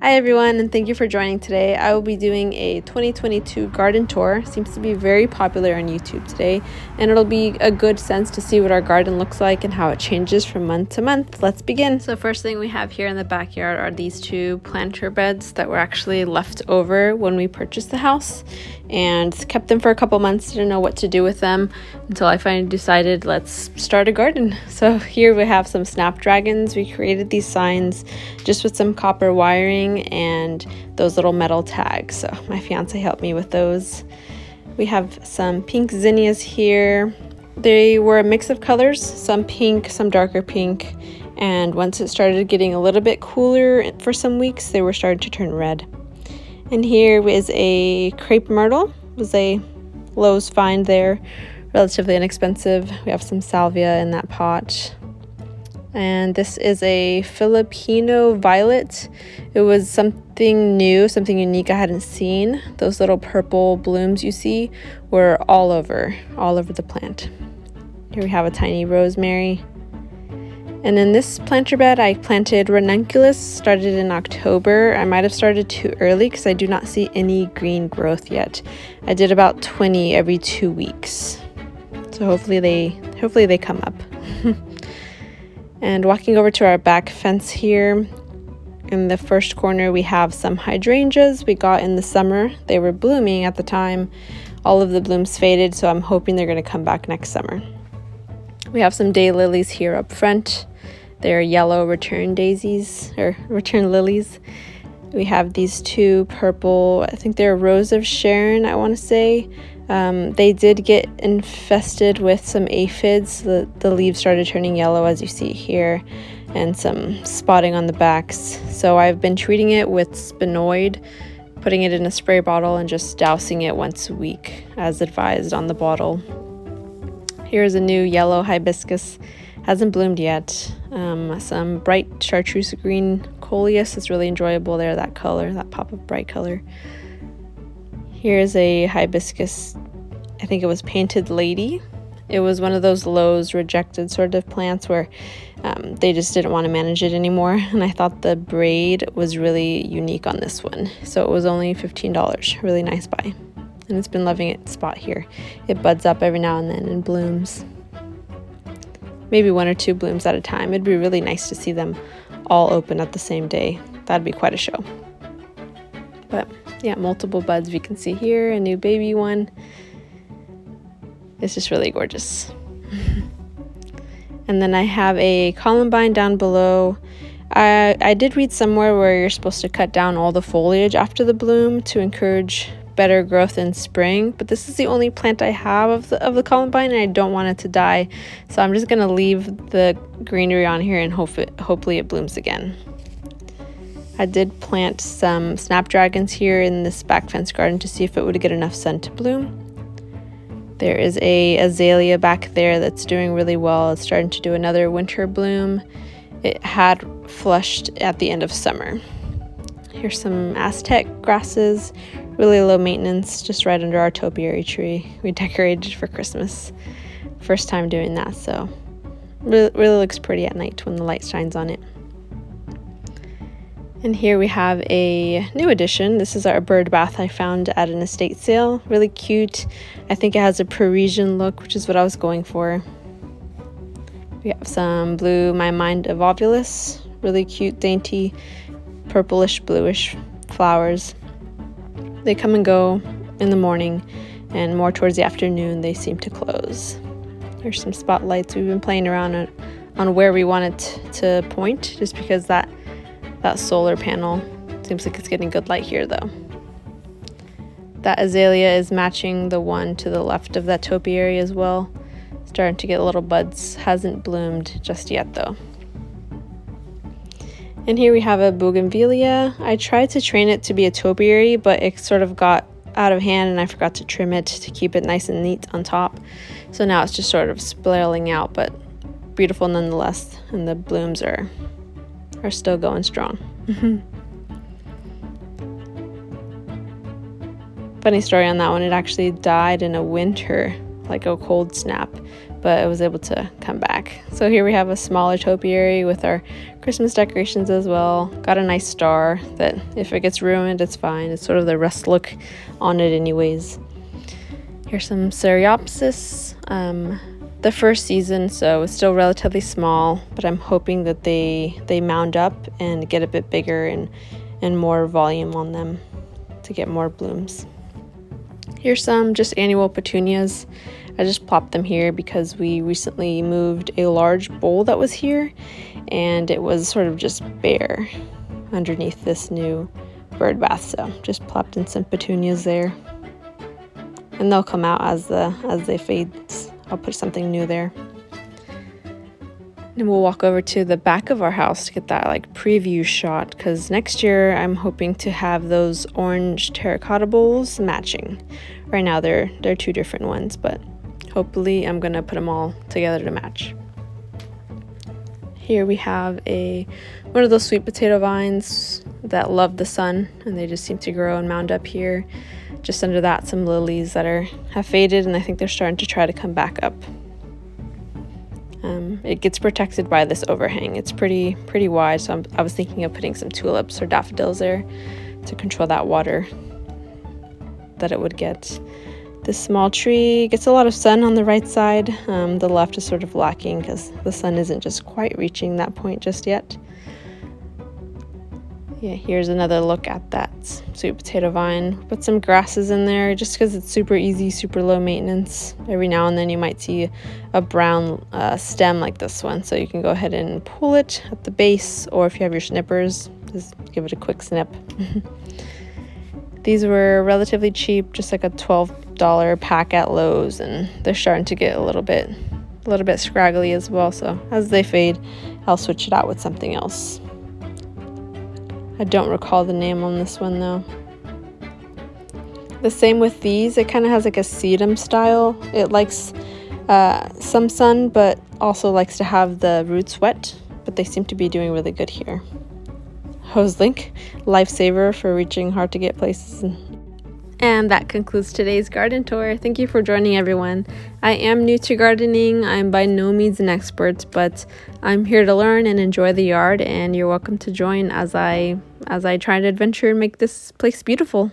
Hi everyone, and thank you for joining today. I will be doing a 2022 garden tour. Seems to be very popular on YouTube today, and it'll be a good sense to see what our garden looks like and how it changes from month to month. Let's begin. So first thing we have here in the backyard are these two planter beds that were actually left over when we purchased the house, and kept them for a couple months. Didn't know what to do with them until I finally decided let's start a garden. So here we have some snapdragons. We created these signs just with some copper wiring and those little metal tags. So my fiance helped me with those. We have some pink zinnias here. They were a mix of colors, some pink, some darker pink, and once it started getting a little bit cooler for some weeks, they were starting to turn red. And here is a crepe myrtle. It was a Lowe's find there, relatively inexpensive. We have some salvia in that pot. And this is a Filipino violet. It was something new, something unique I hadn't seen. Those little purple blooms you see were all over the plant. Here we have a tiny rosemary. And in this planter bed, I planted ranunculus, started in October. I might have started too early because I do not see any green growth yet. I did about 20 every 2 weeks. So hopefully they come up. And walking over to our back fence here, in the first corner we have some hydrangeas we got in the summer. They were blooming at the time. All of the blooms faded, so I'm hoping they're going to come back next summer. We have some daylilies here up front. They're yellow return daisies, or return lilies. We have these two purple, I think they're Rose of Sharon, I want to say. They did get infested with some aphids. The leaves started turning yellow, as you see here, and some spotting on the backs. So I've been treating it with sphenoid, putting it in a spray bottle and just dousing it once a week as advised on the bottle. Here's a new yellow hibiscus. Hasn't bloomed yet. Some bright chartreuse green coleus. It's really enjoyable there, that color, that pop of bright color. Here's a hibiscus, I think it was Painted Lady. It was one of those Lowe's rejected sort of plants where they just didn't want to manage it anymore. And I thought the braid was really unique on this one. So it was only $15, really nice buy. And it's been loving its spot here. It buds up every now and then and blooms. Maybe 1 or 2 blooms at a time. It'd be really nice to see them all open at the same day. That'd be quite a show. But yeah, multiple buds we can see here, a new baby one. It's just really gorgeous. And then I have a columbine down below. I did read somewhere where you're supposed to cut down all the foliage after the bloom to encourage better growth in spring, but this is the only plant I have of the columbine, and I don't want it to die, so I'm just gonna leave the greenery on here and hopefully it blooms again. I did plant some snapdragons here in this back fence garden to see if it would get enough sun to bloom. There is a azalea back there that's doing really well. It's starting to do another winter bloom. It had flushed at the end of summer. Here's some Aztec grasses, really low maintenance, just right under our topiary tree. We decorated for Christmas. First time doing that, so really looks pretty at night when the light shines on it. And here we have a new addition. This is our bird bath I found at an estate sale. Really cute. I think it has a Parisian look, which is what I was going for. We have some blue My Mind Evolvulus. Really cute, dainty, purplish, bluish flowers. They come and go in the morning, and more towards the afternoon they seem to close. Here's some spotlights. We've been playing around on where we want it to point, just because that solar panel seems like it's getting good light here though. That azalea is matching the one to the left of that topiary as well. Starting to get little buds. Hasn't bloomed just yet though. And here we have a bougainvillea. I tried to train it to be a topiary, but it sort of got out of hand and I forgot to trim it to keep it nice and neat on top. So now it's just sort of spiraling out, but beautiful nonetheless, and the blooms are still going strong. Funny story on that one, it actually died in a winter, like a cold snap, but I was able to come back. So here we have a smaller topiary with our Christmas decorations as well. Got a nice star that if it gets ruined, it's fine. It's sort of the rust look on it anyways. Here's some Cereopsis. The first season, so it's still relatively small, but I'm hoping that they mound up and get a bit bigger and more volume on them to get more blooms. Here's some just annual petunias. I just plopped them here because we recently moved a large bowl that was here, and it was sort of just bare underneath this new bird bath, so just plopped in some petunias there. And they'll come out as they fade. I'll put something new there. And we'll walk over to the back of our house to get that like preview shot, because next year I'm hoping to have those orange terracotta bowls matching. Right now they're two different ones, but hopefully I'm gonna put them all together to match. Here we have one of those sweet potato vines that love the sun, and they just seem to grow and mound up here. Just under that, some lilies that have faded, and I think they're starting to try to come back up. It gets protected by this overhang. It's pretty wide, so I was thinking of putting some tulips or daffodils there to control that water that it would get. This small tree gets a lot of sun on the right side. The left is sort of lacking because the sun isn't just quite reaching that point just yet. Yeah, here's another look at that sweet potato vine. Put some grasses in there just because it's super easy, super low maintenance. Every now and then you might see a brown stem like this one, so you can go ahead and pull it at the base, or if you have your snippers, just give it a quick snip. These were relatively cheap, just like a $12 pack at Lowe's, and they're starting to get a little bit scraggly as well, so as they fade, I'll switch it out with something else. I don't recall the name on this one though. The same with these. It kind of has like a sedum style. It likes some sun, but also likes to have the roots wet, but they seem to be doing really good here. Hose link, lifesaver for reaching hard to get places. And that concludes today's garden tour. Thank you for joining, everyone. I am new to gardening. I'm by no means an expert, but I'm here to learn and enjoy the yard, and you're welcome to join as I try to adventure and make this place beautiful.